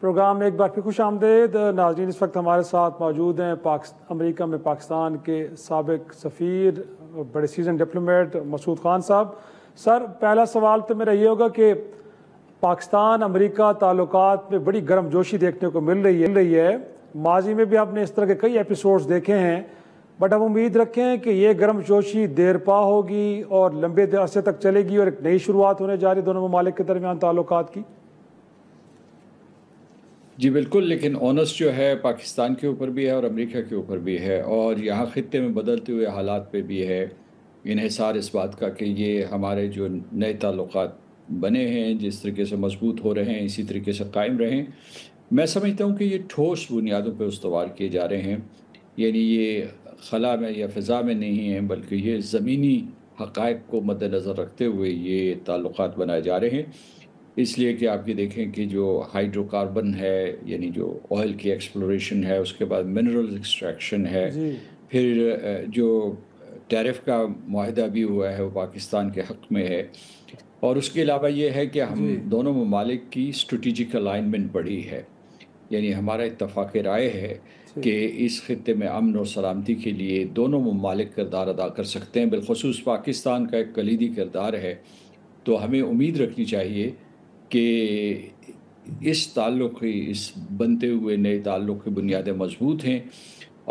Programme میں ایک بار پھر خوش آمدید ناظرین۔ اس وقت ہمارے ساتھ موجود ہیں امریکہ میں پاکستان کے سابق سفیر بڑے سیزن ڈپلومیٹ مسعود خان صاحب۔ سر، پہلا سوال تو میرا یہ ہوگا کہ پاکستان امریکہ تعلقات میں بڑی گرم جوشی دیکھنے کو مل رہی ہے۔ ماضی میں بھی آپ نے اس طرح کے کئی ایپیسوڈز دیکھے ہیں، بٹ ہم امید رکھیں کہ یہ گرم جوشی دیر پا ہوگی اور لمبے عرصے تک چلے گی اور ایک نئی شروعات ہونے جا رہی دونوں ممالک کے درمیان تعلقات کی۔ جی بالکل، لیکن اونس جو ہے پاکستان کے اوپر بھی ہے اور امریکہ کے اوپر بھی ہے، اور یہاں خطے میں بدلتے ہوئے حالات پہ بھی ہے انحصار اس بات کا کہ یہ ہمارے جو نئے تعلقات بنے ہیں جس طریقے سے مضبوط ہو رہے ہیں اسی طریقے سے قائم رہیں۔ میں سمجھتا ہوں کہ یہ ٹھوس بنیادوں پہ استوار کیے جا رہے ہیں، یعنی یہ خلا میں یا فضا میں نہیں ہیں، بلکہ یہ زمینی حقائق کو مد نظر رکھتے ہوئے یہ تعلقات بنائے جا رہے ہیں۔ اس لیے کہ آپ یہ دیکھیں کہ جو ہائیڈرو کاربن ہے، یعنی جو آئل کی ایکسپلوریشن ہے، اس کے بعد منرل ایکسٹریکشن ہے، پھر جو ٹیرف کا معاہدہ بھی ہوا ہے وہ پاکستان کے حق میں ہے، اور اس کے علاوہ یہ ہے کہ ہم دونوں ممالک کی اسٹریٹجک الائنمنٹ بڑھی ہے، یعنی ہمارا اتفاق رائے ہے کہ اس خطے میں امن اور سلامتی کے لیے دونوں ممالک کردار ادا کر سکتے ہیں۔ بالخصوص پاکستان کا ایک کلیدی کردار ہے، تو ہمیں امید رکھنی چاہیے کہ اس تعلق کی، اس بنتے ہوئے نئے تعلق کی بنیادیں مضبوط ہیں،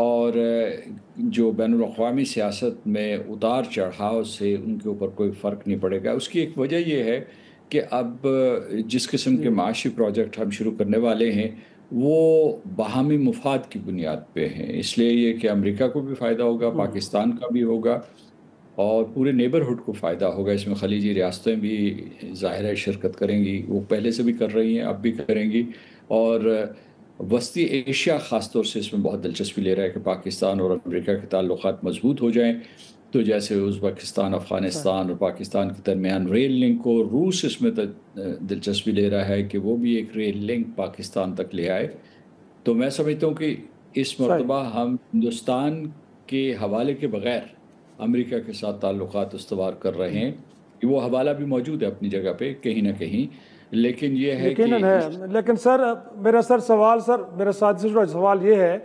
اور جو بین الاقوامی سیاست میں اتار چڑھاؤ سے ان کے اوپر کوئی فرق نہیں پڑے گا۔ اس کی ایک وجہ یہ ہے کہ اب جس قسم کے معاشی پروجیکٹ ہم شروع کرنے والے ہیں وہ باہمی مفاد کی بنیاد پہ ہیں، اس لیے یہ کہ امریکہ کو بھی فائدہ ہوگا، پاکستان کا بھی ہوگا، اور پورے نیبرہڈ کو فائدہ ہوگا۔ اس میں خلیجی ریاستیں بھی ظاہر ہے شرکت کریں گی، وہ پہلے سے بھی کر رہی ہیں، اب بھی کریں گی، اور وسطی ایشیا خاص طور سے اس میں بہت دلچسپی لے رہا ہے کہ پاکستان اور امریکہ کے تعلقات مضبوط ہو جائیں۔ تو جیسے ازبکستان، افغانستان اور پاکستان کے درمیان ریل لنک کو، روس اس میں دلچسپی لے رہا ہے کہ وہ بھی ایک ریل لنک پاکستان تک لے آئے۔ تو میں سمجھتا ہوں کہ اس مرتبہ ہم ہندوستان کے حوالے کے بغیر امریکہ کے ساتھ تعلقات استوار کر رہے ہیں۔ وہ حوالہ بھی موجود ہے اپنی جگہ پہ کہیں نہ کہیں، لیکن یہ ہے کہ لیکن میرا ساتھی سوال یہ ہے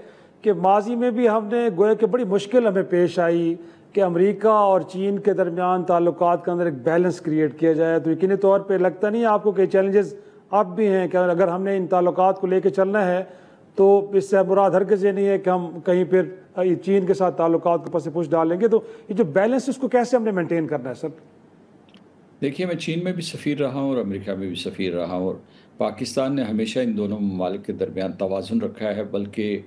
کہ ماضی میں بھی ہم نے گویا کہ بڑی مشکل ہمیں پیش آئی کہ امریکہ اور چین کے درمیان تعلقات کے اندر ایک بیلنس کریٹ کیا جائے، تو یقینی طور پہ لگتا نہیں آپ کو کہ چیلنجز اب بھی ہیں کہ اگر ہم نے ان تعلقات کو لے کے چلنا ہے تو اس سے مراد ہرگز یہ نہیں ہے کہ ہم کہیں پھر چین کے ساتھ تعلقات کو پس پش ڈال لیں گے، تو یہ جو بیلنس اس کو کیسے ہم نے مینٹین کرنا ہے؟ سر دیکھیے، میں چین میں بھی سفیر رہا ہوں اور امریکہ میں بھی سفیر رہا ہوں، اور پاکستان نے ہمیشہ ان دونوں ممالک کے درمیان توازن رکھا ہے، بلکہ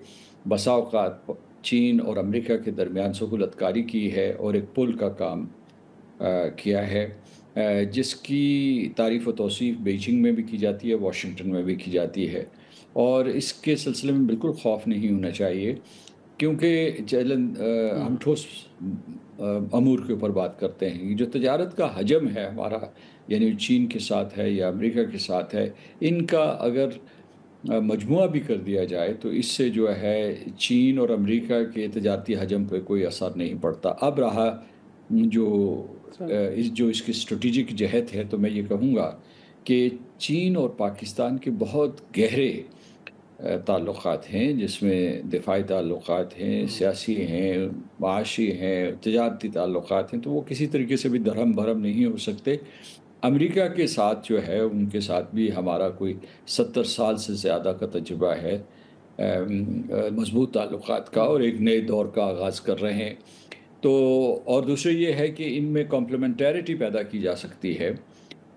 بسا اوقات چین اور امریکہ کے درمیان سہولت کاری کی ہے اور ایک پل کا کام کیا ہے، جس کی تعریف و توصیف بیجنگ میں بھی کی جاتی ہے، واشنگٹن میں بھی کی جاتی ہے، اور اس کے سلسلے میں بالکل خوف نہیں ہونا چاہیے، کیونکہ ہم ٹھوس امور کے اوپر بات کرتے ہیں۔ جو تجارت کا حجم ہے ہمارا، یعنی چین کے ساتھ ہے یا امریکہ کے ساتھ ہے، ان کا اگر مجموعہ بھی کر دیا جائے تو اس سے جو ہے چین اور امریکہ کے تجارتی حجم پہ کوئی اثر نہیں پڑتا۔ اب رہا جو اس کی اسٹریٹجک جہت ہے، تو میں یہ کہوں گا کہ چین اور پاکستان کے بہت گہرے تعلقات ہیں، جس میں دفاعی تعلقات ہیں، سیاسی ہیں، معاشی ہیں، تجارتی تعلقات ہیں، تو وہ کسی طریقے سے بھی درہم بھرم نہیں ہو سکتے۔ امریکہ کے ساتھ جو ہے ان کے ساتھ بھی ہمارا کوئی 70 سال سے زیادہ کا تجربہ ہے مضبوط تعلقات کا، اور ایک نئے دور کا آغاز کر رہے ہیں۔ تو اور دوسری یہ ہے کہ ان میں کمپلیمنٹیرٹی پیدا کی جا سکتی ہے،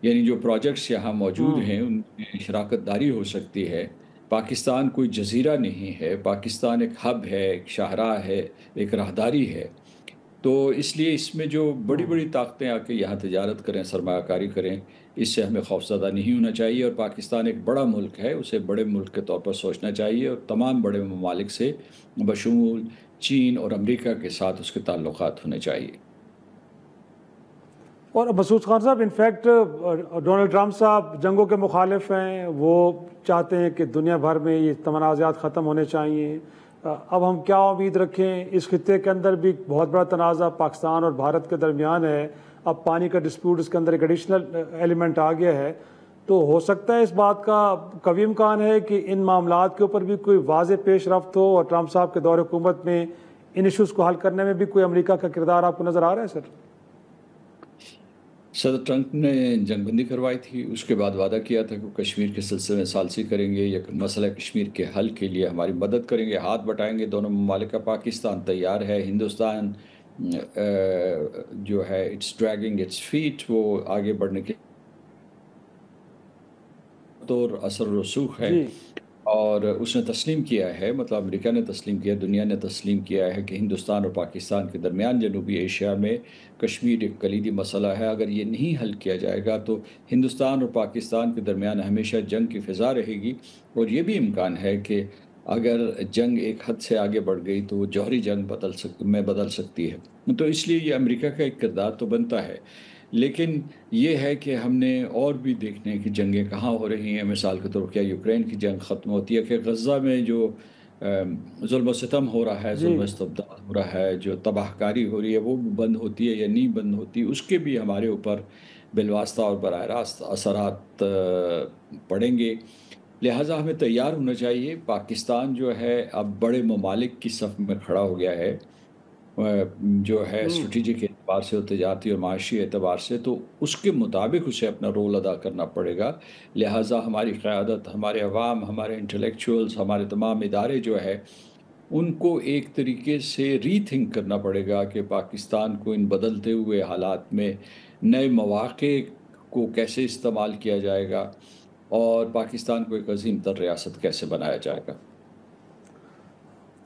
یعنی جو پروجیکٹس یہاں موجود ہیں ان میں شراکت داری ہو سکتی ہے۔ پاکستان کوئی جزیرہ نہیں ہے، پاکستان ایک ہب ہے، ایک شاہراہ ہے، ایک راہداری ہے، تو اس لیے اس میں جو بڑی بڑی طاقتیں آ کے یہاں تجارت کریں، سرمایہ کاری کریں، اس سے ہمیں خوفزدہ نہیں ہونا چاہیے، اور پاکستان ایک بڑا ملک ہے، اسے بڑے ملک کے طور پر سوچنا چاہیے، اور تمام بڑے ممالک سے بشمول چین اور امریکہ کے ساتھ اس کے تعلقات ہونے چاہیے۔ اور مسعود خان صاحب، انفیکٹ ڈونلڈ ٹرمپ صاحب جنگوں کے مخالف ہیں، وہ چاہتے ہیں کہ دنیا بھر میں یہ تنازعات ختم ہونے چاہیے۔ اب ہم کیا امید رکھیں؟ اس خطے کے اندر بھی بہت بڑا تنازع پاکستان اور بھارت کے درمیان ہے، اب پانی کا ڈسپیوٹ اس کے اندر ایک ایڈیشنل ایلیمنٹ آ گیا ہے، تو ہو سکتا ہے اس بات کا قوی امکان ہے کہ ان معاملات کے اوپر بھی کوئی واضح پیش رفت ہو اور ٹرمپ صاحب کے دور حکومت میں ان ایشوز کو حل کرنے میں بھی کوئی امریکہ کا کردار آپ کو نظر آ رہا ہے سر؟ صدر ٹرمپ نے جنگ بندی کروائی تھی، اس کے بعد وعدہ کیا تھا کہ وہ کشمیر کے سلسلے میں ثالثی کریں گے یا مسئلہ کشمیر کے حل کے لیے ہماری مدد کریں گے، ہاتھ بٹائیں گے دونوں ممالک کا۔ پاکستان تیار ہے، ہندوستان جو ہے اٹس ڈریگنگ اٹس فیٹ، وہ آگے بڑھنے کے طور اثر و رسوخ ہے، جی اور اس نے تسلیم کیا ہے، مطلب امریکہ نے تسلیم کیا، دنیا نے تسلیم کیا ہے کہ ہندوستان اور پاکستان کے درمیان جنوبی ایشیا میں کشمیر ایک کلیدی مسئلہ ہے۔ اگر یہ نہیں حل کیا جائے گا تو ہندوستان اور پاکستان کے درمیان ہمیشہ جنگ کی فضا رہے گی، اور یہ بھی امکان ہے کہ اگر جنگ ایک حد سے آگے بڑھ گئی تو وہ جوہری جنگ بدل سکتی ہے۔ تو اس لیے یہ امریکہ کا ایک کردار تو بنتا ہے، لیکن یہ ہے کہ ہم نے اور بھی دیکھنے کی جنگیں کہاں ہو رہی ہیں۔ مثال کے طور کیا یوکرین کی جنگ ختم ہوتی ہے، کہ غزہ میں جو ظلم و ستم ہو رہا ہے، جی ظلم و استبداد ہو رہا ہے، جو تباہ کاری ہو رہی ہے، وہ بند ہوتی ہے یا نہیں بند ہوتی، اس کے بھی ہمارے اوپر بالواسطہ اور براہ راست اثرات پڑیں گے۔ لہٰذا ہمیں تیار ہونا چاہیے۔ پاکستان جو ہے اب بڑے ممالک کی صف میں کھڑا ہو گیا ہے، جو ہے اسٹریٹجک اعتبار سے اور تجارتی اور معاشی اعتبار سے، تو اس کے مطابق اسے اپنا رول ادا کرنا پڑے گا۔ لہٰذا ہماری قیادت، ہمارے عوام، ہمارے انٹلیکچوئلز، ہمارے تمام ادارے جو ہے ان کو ایک طریقے سے ری تھنک کرنا پڑے گا کہ پاکستان کو ان بدلتے ہوئے حالات میں نئے مواقع کو کیسے استعمال کیا جائے گا، اور پاکستان کو ایک عظیم تر ریاست کیسے بنایا جائے گا۔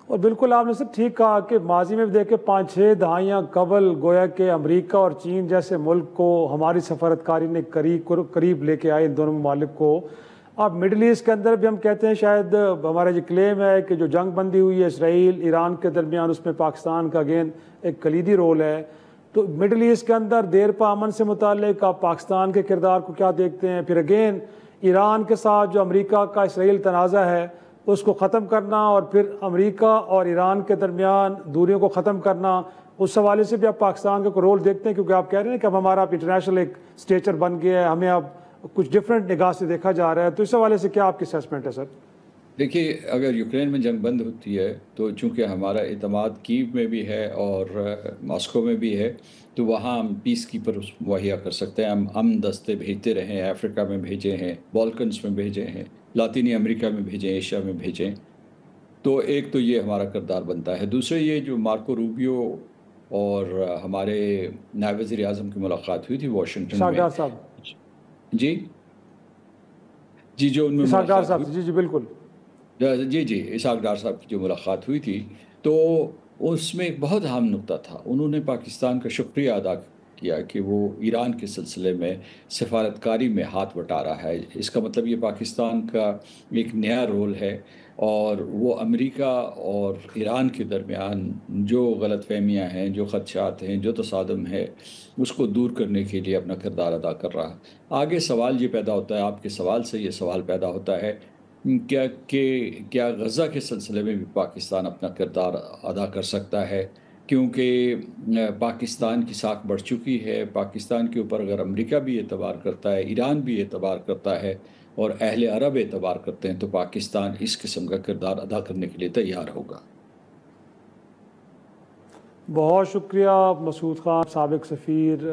اور بالکل آپ نے سر ٹھیک کہا کہ ماضی میں بھی دیکھیں 5-6 دہائیاں قبل گویا کہ امریکہ اور چین جیسے ملک کو ہماری سفارتکاری نے قریب لے کے آئے ان دونوں ممالک کو۔ اب مڈل ایسٹ کے اندر بھی ہم کہتے ہیں، شاید ہمارا جو کلیم ہے کہ جو جنگ بندی ہوئی ہے اسرائیل ایران کے درمیان، اس میں پاکستان کا اگین ایک کلیدی رول ہے۔ تو مڈل ایسٹ کے اندر دیر پا امن سے متعلق آپ پاکستان کے کردار کو کیا دیکھتے ہیں؟ پھر اگین ایران کے ساتھ جو امریکہ کا اسرائیل تنازع ہے اس کو ختم کرنا، اور پھر امریکہ اور ایران کے درمیان دوریوں کو ختم کرنا، اس حوالے سے بھی آپ پاکستان کا کوئی رول دیکھتے ہیں؟ کیونکہ آپ کہہ رہے ہیں کہ اب ہمارا انٹرنیشنل ایک اسٹیچر بن گیا ہے، ہمیں اب کچھ ڈفرینٹ نگاہ سے دیکھا جا رہا ہے، تو اس حوالے سے کیا آپ کی اسیسمنٹ ہے سر؟ دیکھیے، اگر یوکرین میں جنگ بند ہوتی ہے تو چونکہ ہمارا اعتماد کیو میں بھی ہے اور ماسکو میں بھی ہے، تو وہاں ہم پیس کیپر مہیا کر سکتے ہیں۔ ہم امن دستے بھیجتے رہے ہیں، افریقہ میں بھیجے ہیں، بالکنز میں بھیجے ہیں، لاطینی امریکہ میں بھیجیں، ایشیا میں بھیجیں۔ تو ایک تو یہ ہمارا کردار بنتا ہے۔ دوسرے یہ جو مارکو روبیو اور ہمارے نائب وزیر اعظم کی ملاقات ہوئی تھی واشنگٹن اسحاق میں، ڈار صاحب، جی جو ان میں اسحاق ڈار ملاقات صاحب، ہوئی، جی بالکل، جی اسحاق ڈار صاحب کی جو ملاقات ہوئی تھی، تو اس میں ایک بہت اہم نقطہ تھا۔ انہوں نے پاکستان کا شکریہ ادا کیا کہ وہ ایران کے سلسلے میں سفارتکاری میں ہاتھ بٹا رہا ہے۔ اس کا مطلب یہ پاکستان کا ایک نیا رول ہے، اور وہ امریکہ اور ایران کے درمیان جو غلط فہمیاں ہیں، جو خدشات ہیں، جو تصادم ہے، اس کو دور کرنے کے لیے اپنا کردار ادا کر رہا ہے۔ آگے سوال یہ پیدا ہوتا ہے، آپ کے سوال سے یہ سوال پیدا ہوتا ہے کیا غزہ کے سلسلے میں بھی پاکستان اپنا کردار ادا کر سکتا ہے؟ کیونکہ پاکستان کی ساکھ بڑھ چکی ہے۔ پاکستان کے اوپر اگر امریکہ بھی اعتبار کرتا ہے، ایران بھی اعتبار کرتا ہے، اور اہل عرب اعتبار کرتے ہیں، تو پاکستان اس قسم کا کردار ادا کرنے کے لیے تیار ہوگا۔ بہت شکریہ مسعود خان، سابق سفیر،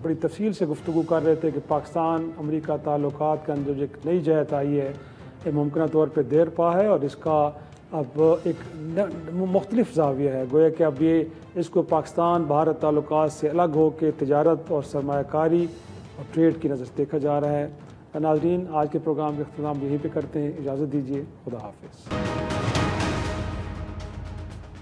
بڑی تفصیل سے گفتگو کر رہے تھے کہ پاکستان امریکہ تعلقات کے اندر جو ایک نئی جہت آئی ہے، یہ ممکنہ طور پہ دیر پا ہے، اور اس کا اب ایک مختلف زاویہ ہے۔ گویا کہ اب یہ اس کو پاکستان بھارت تعلقات سے الگ ہو کے تجارت اور سرمایہ کاری اور ٹریڈ کی نظر سے دیکھا جا رہا ہے۔ ناظرین، آج کے پروگرام کا اختتام یہیں پہ کرتے ہیں، اجازت دیجیے، خدا حافظ۔